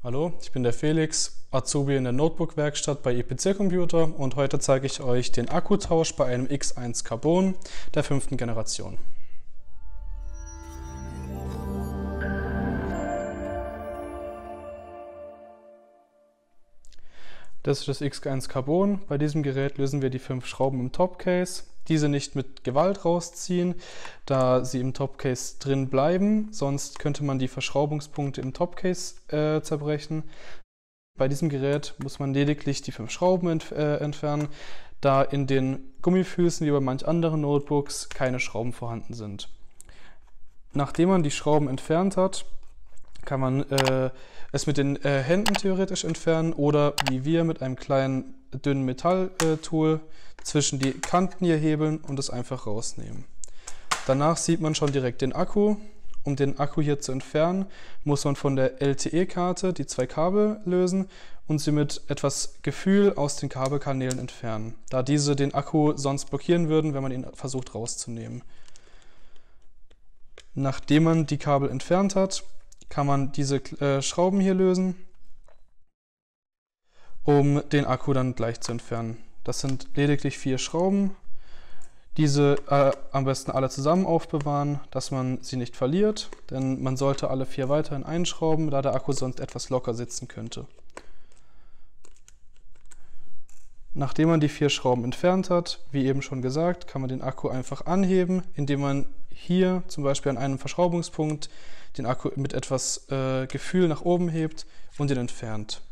Hallo, ich bin der Felix, Azubi in der Notebook-Werkstatt bei EPC Computer und heute zeige ich euch den Akkutausch bei einem X1 Carbon der 5. Generation. Das ist das X1 Carbon. Bei diesem Gerät lösen wir die 5 Schrauben im Topcase. Diese nicht mit Gewalt rausziehen, da sie im Topcase drin bleiben. Sonst könnte man die Verschraubungspunkte im Topcase zerbrechen. Bei diesem Gerät muss man lediglich die 5 Schrauben entfernen, da in den Gummifüßen wie bei manch anderen Notebooks keine Schrauben vorhanden sind. Nachdem man die Schrauben entfernt hat, kann man es mit den Händen theoretisch entfernen oder wie wir mit einem kleinen dünnen Metalltool zwischen die Kanten hier hebeln und es einfach rausnehmen. Danach sieht man schon direkt den Akku. Um den Akku hier zu entfernen, muss man von der LTE-Karte die 2 Kabel lösen und sie mit etwas Gefühl aus den Kabelkanälen entfernen, da diese den Akku sonst blockieren würden, wenn man ihn versucht rauszunehmen. Nachdem man die Kabel entfernt hat, kann man diese Schrauben hier lösen, um den Akku dann gleich zu entfernen. Das sind lediglich 4 Schrauben. Diese am besten alle zusammen aufbewahren, dass man sie nicht verliert, denn man sollte alle 4 weiterhin einschrauben, da der Akku sonst etwas locker sitzen könnte. Nachdem man die 4 Schrauben entfernt hat, wie eben schon gesagt, kann man den Akku einfach anheben, indem man hier zum Beispiel an einem Verschraubungspunkt den Akku mit etwas Gefühl nach oben hebt und ihn entfernt.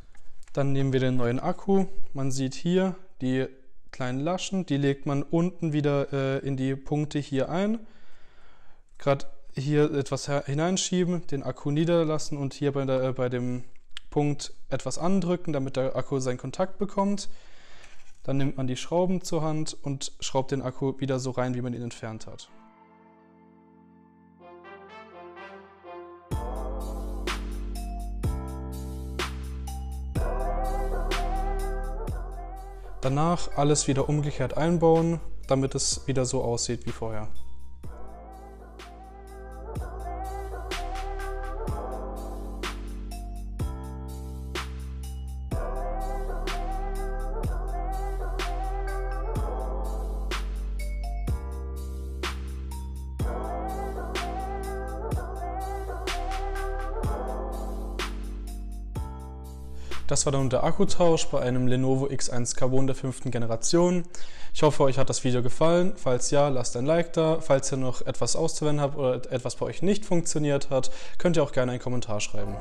Dann nehmen wir den neuen Akku. Man sieht hier die kleinen Laschen, die legt man unten wieder in die Punkte hier ein. Gerade hier etwas hineinschieben, den Akku niederlassen und hier bei dem Punkt etwas andrücken, damit der Akku seinen Kontakt bekommt. Dann nimmt man die Schrauben zur Hand und schraubt den Akku wieder so rein, wie man ihn entfernt hat. Danach alles wieder umgekehrt einbauen, damit es wieder so aussieht wie vorher. Das war dann der Akkutausch bei einem Lenovo X1 Carbon der 5. Generation. Ich hoffe, euch hat das Video gefallen. Falls ja, lasst ein Like da. Falls ihr noch etwas auszuwenden habt oder etwas bei euch nicht funktioniert hat, könnt ihr auch gerne einen Kommentar schreiben.